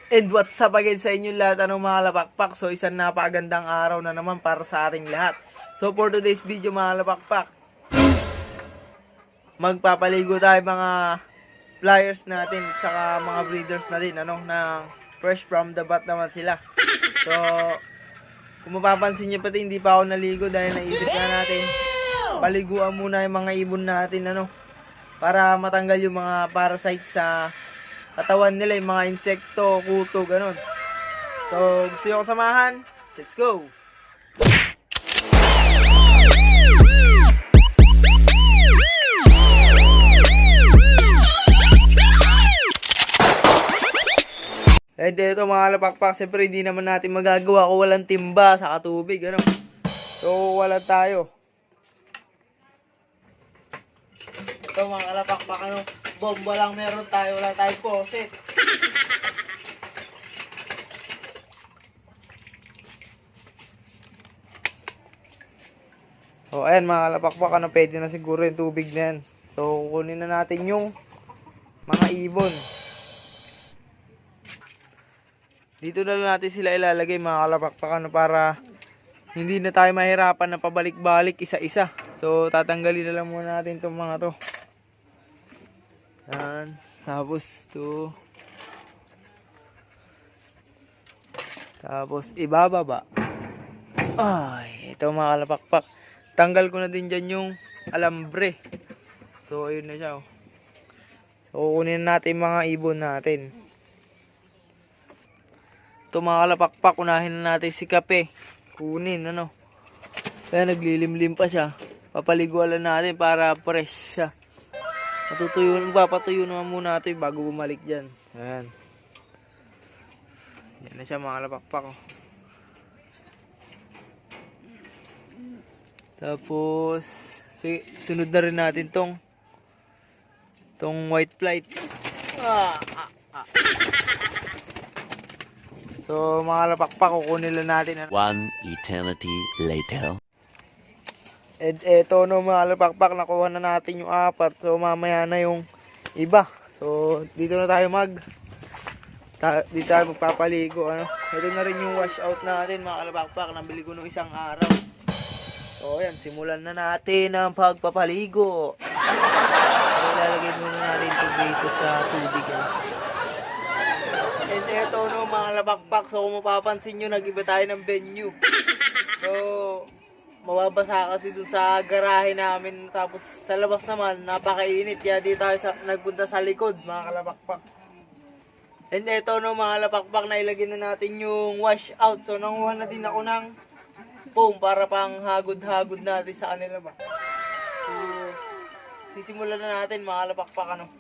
And what's up again sa inyo lahat, anong mga lapakpak. So isang napakagandang araw na naman para sa ating lahat. So for today's video mga lapakpak, magpapaligo tayo mga flyers natin saka mga breeders na din, na fresh from the bat naman sila. So kung mapapansin nyo pati hindi pa ako naligo dahil naisip na natin paliguan muna yung mga ibon natin para matanggal yung mga parasites sa katawan nila, yung mga insekto, kuto, ganun. So, gusto nyo ko samahan? Let's go! And ito mga lapakpak, siyempre hindi naman natin magagawa kung walang timba sa katubig, So, wala tayo. Ito mga kalapakpak, bomba lang meron tayo, wala tayong poset. So ayan mga kalapakpak, pwede na siguro yung tubig na yan. So kukunin na natin yung mga ibon. Dito na lang natin sila ilalagay mga kalapakpak, para hindi na tayo mahirapan na pabalik-balik isa-isa. So tatanggalin na lang muna natin itong mga to. Yan. Tapos to. Tapos ibababa. Ay, ito mga kalapakpak. Tanggal ko na din dyan yung alambre. So ayun na siya. So kukunin natin mga ibon natin. Ito mga kalapakpak, unahin na natin si Kape. Kunin Kaya naglilimlim pa siya. Papaliguan natin para fresh siya. Papatuyo naman muna natin bago bumalik dyan. Ayan. Yan na siya mga kalapakpak. Tapos sunod na rin natin tong white flight. So mga kalapakpak, kukunin lang natin. One eternity later. And eto mga kalapakpak, nakuha na natin yung 4. So mamaya na yung iba. So dito na tayo dito tayo magpapaligo. Ito na rin yung wash out natin mga kalapakpak. Nabili ko nung isang araw. So ayan, simulan na natin ang pagpapaligo. So ilalagay muna natin ito dito sa tubig. And eto mga kalapakpak. So kung mapapansin nyo, nag-iba tayo ng venue. So mababasa kasi dun sa garahe namin, tapos sa labas naman napakainit, kaya di tayo nagpunta sa likod mga kalapakpak. And eto mga kalapakpak, nailagay na natin yung wash out. So nanguha na din ako ng foam para pang hagod-hagod natin sa kanila ba. So sisimulan na natin mga kalapakpak.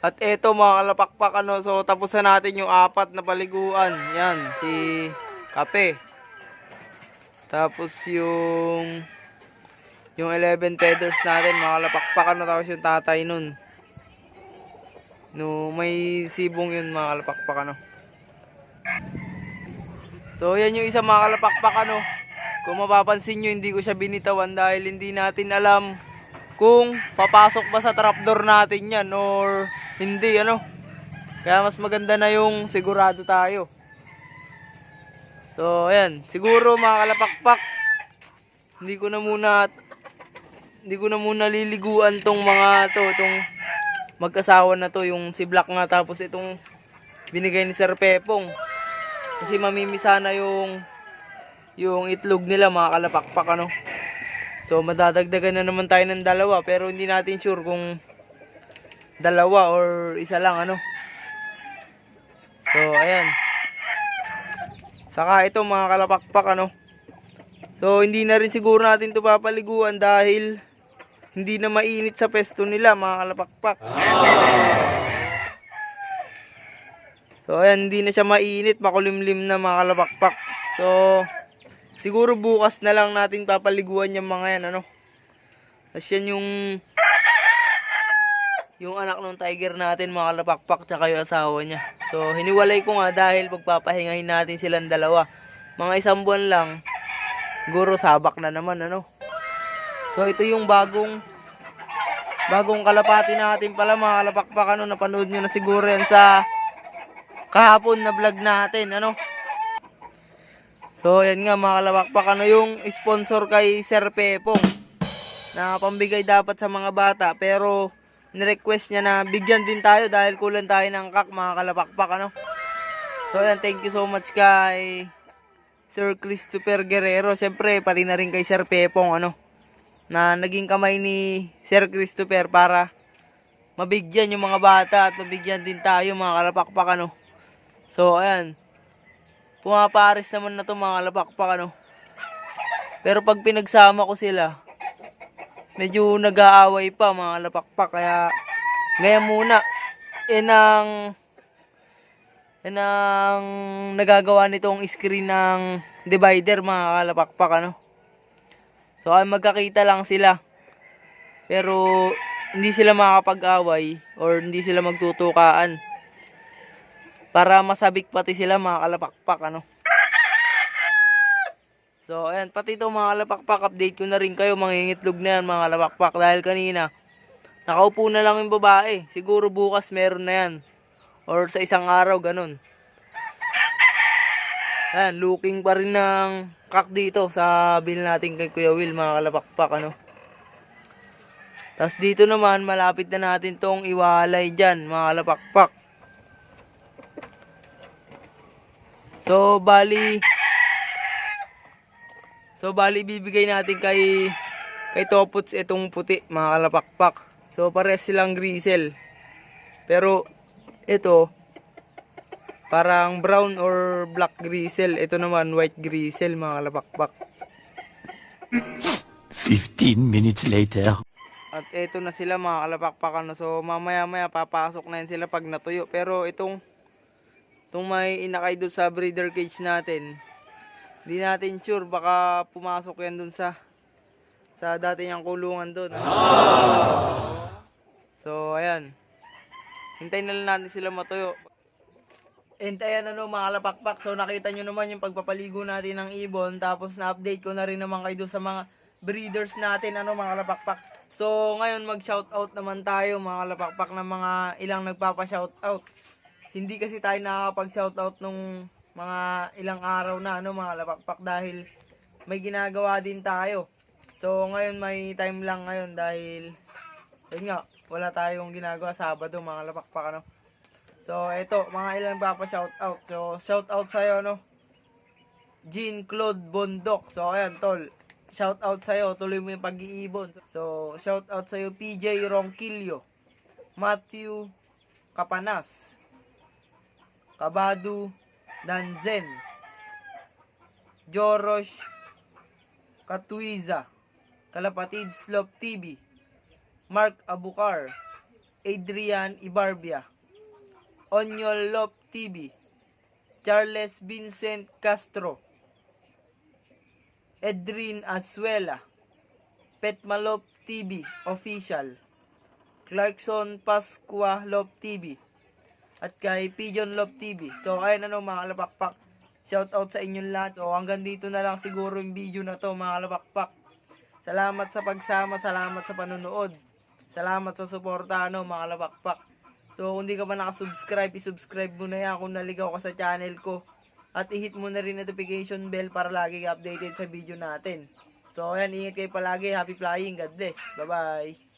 At eto mga kalapakpak, so tapos na natin yung 4 na paliguan. Yan, si Kape. Tapos yung 11 feathers natin mga kalapakpak, tapos yung tatay nun. No, may sibong yun mga kalapakpak. So yan yung isa mga kalapakpak. Kung mapapansin nyo, hindi ko siya binitawan dahil hindi natin alam kung papasok ba sa trapdoor natin yan or hindi. Kaya mas maganda na yung sigurado tayo. So ayan, siguro mga kalapakpak, hindi ko na muna liliguan tong mga mag-asawa na to, yung si Black nga, tapos itong binigay ni Sir Pepong. Kasi mamimisa na yung itlog nila, mga kalapakpak, ano. So madadagdagan na naman tayo ng dalawa, pero hindi natin sure kung dalawa or isa lang, ano. So ayan. Saka ito, mga kalapakpak, ano. So hindi na rin siguro natin ito papaliguan dahil hindi na mainit sa pesto nila, mga kalapakpak. So ayan, hindi na siya mainit, makulimlim na, mga kalapakpak. So siguro bukas na lang natin papaliguan yung mga yan, ano. Tapos yan yung anak ng tiger natin, mga kalapakpak, tsaka yung asawa niya. So hiniwalay ko nga dahil pagpapahingahin natin silang dalawa. Mga isang buwan lang, siguro sabak na naman, ano. So ito yung bagong kalapati natin pala, mga kalapakpak, ano. Napanood nyo na siguro yan sa kahapon na vlog natin, ano. So yan nga, mga kalapakpak, ano, yung sponsor kay Sir Pepong na pambigay dapat sa mga bata, pero nirequest niya na bigyan din tayo dahil kulang tayo ng kak, mga kalapakpak, ano. So yan, thank you so much kay Sir Christopher Guerrero, syempre pati na rin kay Sir Pepong, ano, na naging kamay ni Sir Christopher para mabigyan yung mga bata at mabigyan din tayo, mga kalapakpak, ano. So ayan, pumapares naman na to, mga kalapakpak, ano. Pero pag pinagsama ko sila, medyo nag-aaway pa, mga kalapakpak, kaya ngayon muna yan ang nagagawa nitong screen ng divider, mga kalapakpak, ano. So ay magkakita lang sila, pero hindi sila makakapag-away or hindi sila magtutukaan para masabik pati sila, mga kalapakpak, ano. So ayan, pati ito, mga kalapakpak, update ko na rin kayo, mangingitlog na yan, mga kalapakpak, dahil kanina nakaupo na lang yung babae. Siguro bukas meron na yan or sa isang araw, ganun. Ayan, looking pa rin ng kak dito sa bill natin kay Kuya Will, mga kalapakpak, ano. Tapos dito naman, malapit na natin tong iwalay dyan, mga kalapakpak. So bali bibigay natin kay Topots itong puti, mga kalapakpak. So pares silang grisel. Pero ito parang brown or black grisel. Ito naman white grisel, mga kalapakpak. 15 minutes later. At ito na sila, mga kalapakpak, ano. So mamaya papasok na yan sila pag natuyo. Pero itong may inakay doon sa breeder cage natin, hindi natin sure, baka pumasok yan doon sa dati niyang kulungan doon. So ayan, hintayin na lang natin sila matuyo. Hintayin, ano, mga kalapakpak. So nakita nyo naman yung pagpapaligo natin ng ibon, tapos na-update ko na rin naman kayo doon sa mga breeders natin, ano, mga kalapakpak. So ngayon mag-shoutout naman tayo, mga kalapakpak, ng mga ilang nagpapa-shoutout. Hindi kasi tayo nakakapag-shoutout nung mga ilang araw na, ano, mga kalapakpak, dahil may ginagawa din tayo. So ngayon may time lang ngayon dahil yun nga, wala tayong ginagawa Sabado, mga kalapakpak, ano. So ito, mga ilang nagpapa-shoutout. So shoutout sa'yo, ano, Jean Claude Bondok. So ayan, tol, shoutout sa'yo, tuloy mo yung pag-iibon. So shoutout sa'yo PJ Ronquillo, Matthew Kapanas, Kabadu Danzen, Jorosh Katuiza, Kalapatid Slop TV, Mark Abukar, Adrian Ibarbia, Onyol Lop TV, Charles Vincent Castro, Edrin Azuela, Petmalop TV Official, Clarkson Pascua Lop TV, at kay Pigeon Lop TV. So ayun, ano, mga kalapakpak, shoutout sa inyong lahat. So hanggang dito na lang siguro yung video na to, mga kalapakpak. Salamat sa pagsama, salamat sa panonood, salamat sa suporta, ano, mga kalapakpak. So kung di ka pa nakasubscribe, isubscribe mo na yan kung naligaw ka sa channel ko. At i-hit mo na rin notification bell para lagi ka updated sa video natin. So ayan, ingat kayo palagi, happy flying, God bless, bye bye.